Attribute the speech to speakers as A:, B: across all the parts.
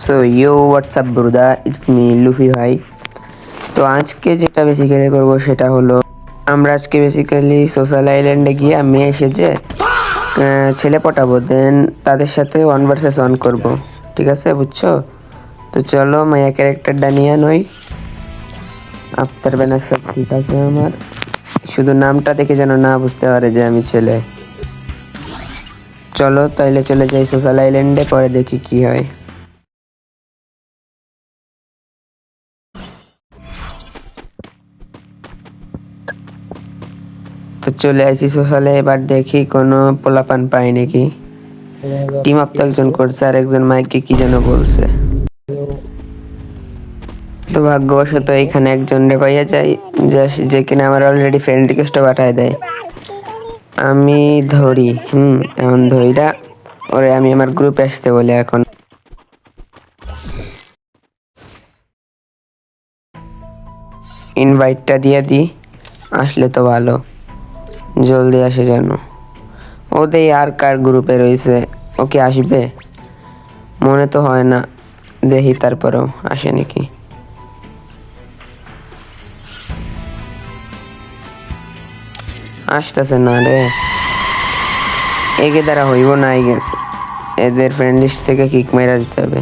A: So you WhatsApp brudda, it's me Luffy ভাই। তো আজকে যেটা বেসিক্যালি করবো সেটা হলো আমরা আজকে বেসিক্যালি সোশ্যাল আইল্যান্ডে গিয়ে মেয়ে এসেছে ছেলে পটাবো, দেন তাদের সাথে 1 vs 1 করবো। ঠিক আছে, বুঝছো? তো চলো মায়া ক্যারেক্টারটা নিয়ে নই। আফটার ব্যানার সব ঠিক আছে আমার, শুধু নামটা দেখে যেন না বুঝতে পারে যে আমি ছেলে। চলো তাইলে চলে যাই সোশ্যাল আইল্যান্ডে, পরে দেখি কি হয়। তো চলে আসি সোশ্যালে, এবার দেখি কোনো পোলাপান পাই নাকি। টিম আপ তো একজন করছে আর একজন মাইকে কি যেন বলছে। তো ভাগ্যবশত এখানে একজন রে পাইয়া যাই, যে কিনা আমার অলরেডি ফ্রেন্ড রিকোয়েস্টও পাঠায় দেয়। আমি ধরি এখন ধইরা ওরে আমি আমার গ্রুপে আসতে বলি। এখন ইনভাইটটা দিয়ে দিই, আসলে তো ভালো, জলদি আসে যেন। ওদের আর কার গ্রুপে রয়েছে, ওকে আসবে মনে তো হয় না, দেখি তারপরেও আসে নাকি। আসতেছে না রে, এগে দ্বারা হইব না, গেছে এদের ফ্রেন্ড লিস্ট থেকে কিক মেরা দিতে হবে।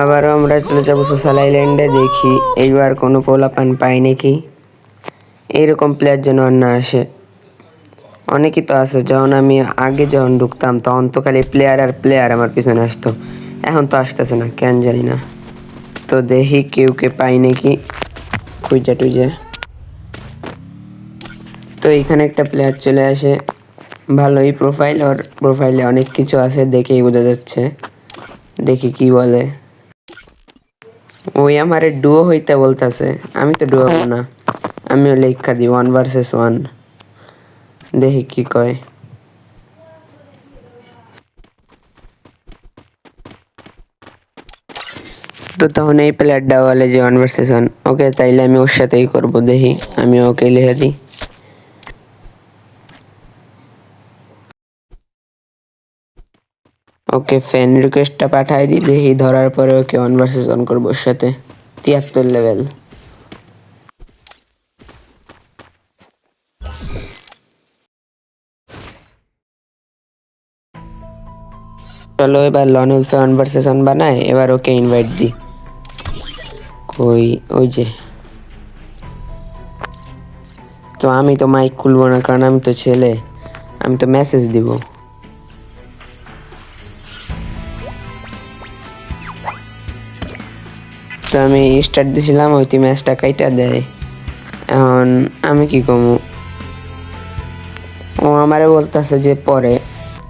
A: আবারও আমরা চলে যাবো সোশ্যাল আইল্যান্ডে, দেখি এইবার কোনো পোলাপান পাই নাকি। এইরকম প্লেয়ার যেন আর না আসে। অনেকেই তো আছে, যখন আমি আগে যখন ঢুকতাম তখন তো খালি প্লেয়ার আর প্লেয়ার আমার পিছনে আসতো, এখন তো আসতেছে না কেন জানি না। তো দেখি কেউকে পাই নাকি খুঁজা টুজা। তো এইখানে একটা প্লেয়ার চলে আসে, ভালোই প্রোফাইল, ওর প্রোফাইলে অনেক কিছু আছে দেখেই বোঝা যাচ্ছে। দেখি কি বলে। ওই আমারে ডুও হইতে বলতেছে, আমি তো ডুও হবো না, আমিও লেখা দিই 1 vs 1, দেখি কি কয়। তো তখন এই প্লেয়ারটা বলে যে 1 vs 1, ওকে তাইলে আমি ওর সাথেই করবো। দেখি আমি ওকে লিখে দিই। ওকে ফ্রেন্ড রিকোয়েস্টটা পাঠাই দিই, দেখি ধরার পরে ওকে 1 vs 1 করবো ওর সাথে। 73 লেভেল। চলো এবার লনেলসে 1 vs 1 বানায়, এবার ওকে ইনভাইট দিই। কই ওই যে, তো আমি তো মাইক খুলবো না কারণ আমি তো ছেলে, আমি তো মেসেজ দিব। তো আমি স্টার্ট দিছিলাম, ওই ম্যাচটা কাইটা দেয়। এখন আমি কি কমু, ও আমারে বলতেছে যে পরে,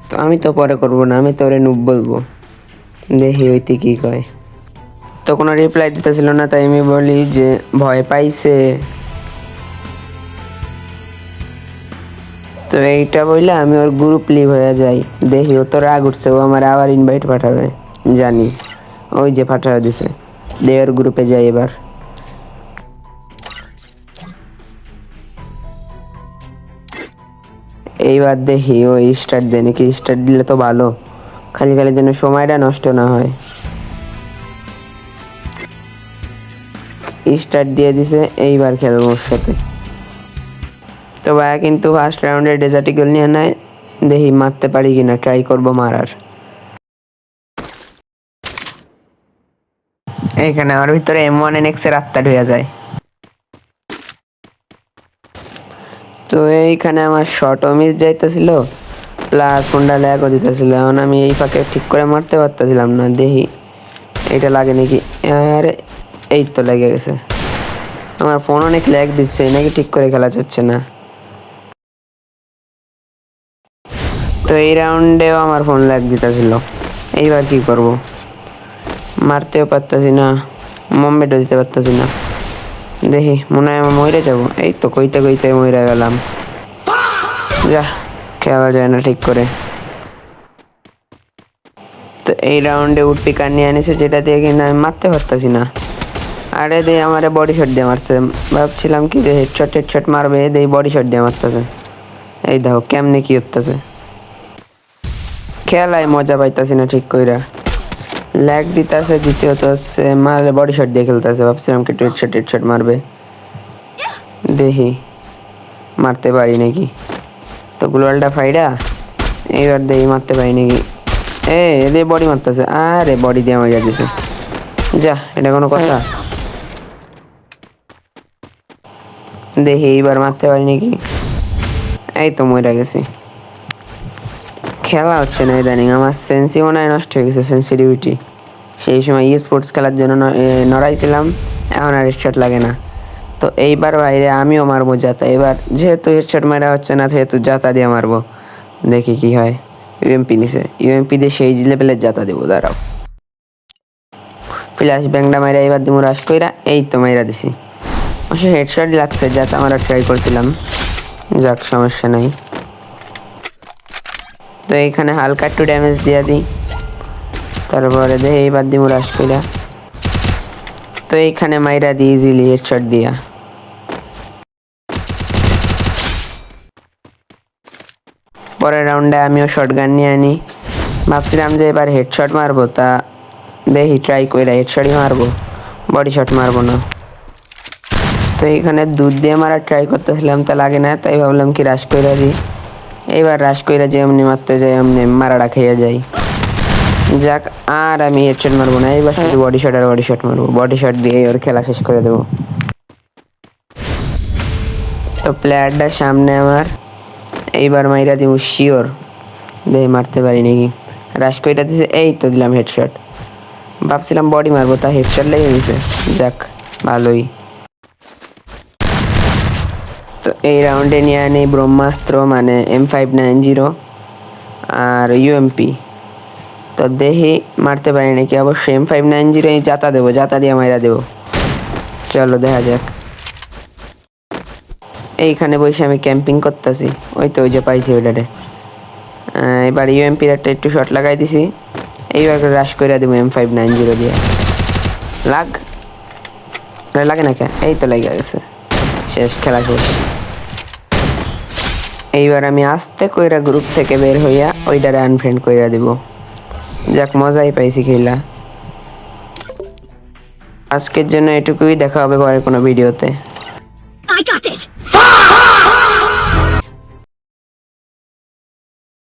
A: তো আমি তো পরে করবো না, আমি তো ওরে নুব বলবো। দেখি ওইতে কি কয়। তো কোনো রিপ্লাই দিতেছিল না, তাই আমি বলি যে ভয় পাইছে। তো এইটা বললে আমি ওর গ্রুপ লিভ হয়ে যাই। দেখি ও তো রাগ উঠছে, ও আমার আবার ইনভাইট পাঠাবে জানি। ওই যে পাঠাবে দিছে, ওর গ্রুপে যাই এবার। এইবার দেখি ও স্টার্ট দেয় নাকি, স্টার্ট দিলে তো ভালো, খালি খালি যেন সময়টা নষ্ট না হয়। স্টার্ট দিয়ে দিছে, এইবার খেলবো ওর সাথে। তো ভাইয়া কিন্তু ফার্স্ট রাউন্ডে ডেজার্ট ইগল নিয়ে নেয়, দেখি মারতে পারি কিনা, ট্রাই করবো মারার। এইখানে আমার ভিতরে M1NX এর আত্মা ঢুকে যায়। তো এইখানে আমার শর্টও মিস যাইতেছিল, প্লাস ফোনটা ল্যাগও দিতেছিল। এখন আমি এই ফাঁকে ঠিক করে মারতে পারতেছিলাম না, দেখি এটা লাগে নাকি। আরে এই তো লেগে গেছে, আমার ফোন অনেক ল্যাগ দিচ্ছে নাকি, ঠিক করে খেলা যাচ্ছে না। তো এই রাউন্ডেও আমার ফোন ল্যাগ দিতেছিল, এইবার কি করব, মারতেও পারতেছি না, মম্বেটও দিতে পারতেছি না। দেখি মনে হয় আমি মরে যাবো, এই তো কইতে কইতে মরে গেলাম। যা, খেলা যায় না ঠিক করে। তো এই রাউন্ডে উডপিকার নিয়ে আনিছে, যেটা দিয়ে কিনা আমি মারতে পারতেছি না। আরে দিয়ে আমার বডি শট দিয়ে মারছে, ভাবছিলাম কি যে হেডশট মারবে, দিয়ে বডি শট দিয়ে মারতেছে। এই দেখো কেমনে কি হতেছে। খেলায় মজা পাইতাছি না ঠিক কইরা, ল্যাগ দিতেছে। দ্বিতীয়ত হচ্ছে মারলে বডি শট দিয়ে খেলতেছে, ভাবছিলাম কি হেডশট মারবে, দেখি মারতে পারি নাকি। তো গ্লোয়ালটা ফাইডা এইবার দেখি মারতে পারি নাকি। এদের বডি মারতেছে, আরে বডি দিয়ে মারিয়া দিছে, যা এটা কোনো কথা। দেখি এইবার মারতে পারি নাকি। এই তো মরে গেছি। খেলা হচ্ছে না ইদানিং, আমার সেন্সি মনে হয় নষ্ট হয়ে গেছে, সেন্সিটিভিটি। সেই সময় স্পোর্টস খেলার জন্য নড়াইছিলাম, এখন আর হেডশট লাগে না। তো এইবার বাইরে আমিও মারবো জাতা। এবার যেহেতু হেডশট মারা হচ্ছে না, সেহেতু জাতা দিয়ে মারবো, দেখি কি হয়। ইউএমপি নিছে, ইউএমপি দিয়ে সেই লেভেলের জাতা দেবো, দাঁড়াও। ফ্ল্যাশ ব্যাংটা মাইরা এবার দিমু রাশ কইরা, এই তো মাইরা দিছি। অবশ্য হেডশটই লাগছে, জাতা মারা ট্রাই করছিলাম, যাক সমস্যা নাই। তো এইখানে হালকা একটু ড্যামেজ দিয়ে দিই, তারপরে দেখে এইবার দিমু রাশ কইরা। তো এইখানে মাইরা দিই ইজিলি হেডশট দিয়া। পরের রাউন্ডে আমিও শটগান নিয়ে আনি, ভাবছিলাম যে এবার হেডশট মারবো, তা দেখি ট্রাই কইরা হেডশটই মারবো, বডি শট মারবো না। তো এইখানে দুধ দিয়ে মারা ট্রাই করতেছিলাম, তা লাগে না, তাই ভাবলাম কি রাশ কইরা দিই। এইবার রাশ কইরা যে এমনি মারতে যাই, এমনি মারাটা খেয়ে যাই, যাক। আর আমি হেডশট মারবো না, এইবার শুধু বডি শট আর বডি শট মারবো, বডি শট দিয়ে ওর খেলা শেষ করে দেবো। তো প্লেয়ারটার সামনে আমার, এইবার মাইরা দিব শিওর, দেখি মারতে পারি নাকি। রাশ কইরা দিছে, এই তো দিলাম হেডশট। ভাবছিলাম বডি মারবো, তা হেডশট লেগে গেছে, যাক ভালোই। তো এই রাউন্ডে নিয়ে আনি ব্রহ্মাস্ত্র, মানে M590 আর ইউএমপি। তো দেখি মারতে পারি নাকি। অবশ্যই M590 জাতা দেবো, জাতা দিয়ে মাইরা দেবো, চলো দেখা যাক। এইখানে বসে আমি ক্যাম্পিং করতেছি, ওই তো ওই যে পাইছি ওইটারে। এবার ইউএমপির একটা একটু শট লাগাই দিছি, এইবার রাশ করে দেবো M590 দিয়ে। লাগে না কে, এই তো লেগে গেছে, শেষ, খেলা শেষ। এইবার আমি আস্তে কইরা গ্রুপ থেকে বের হইয়া ওইটারে আনফ্রেন্ড কইরা দিব, যাক মজাই পাইছি খেলা। আজকের জন্য এটুকুই, দেখা হবে পরে কোনো ভিডিওতে।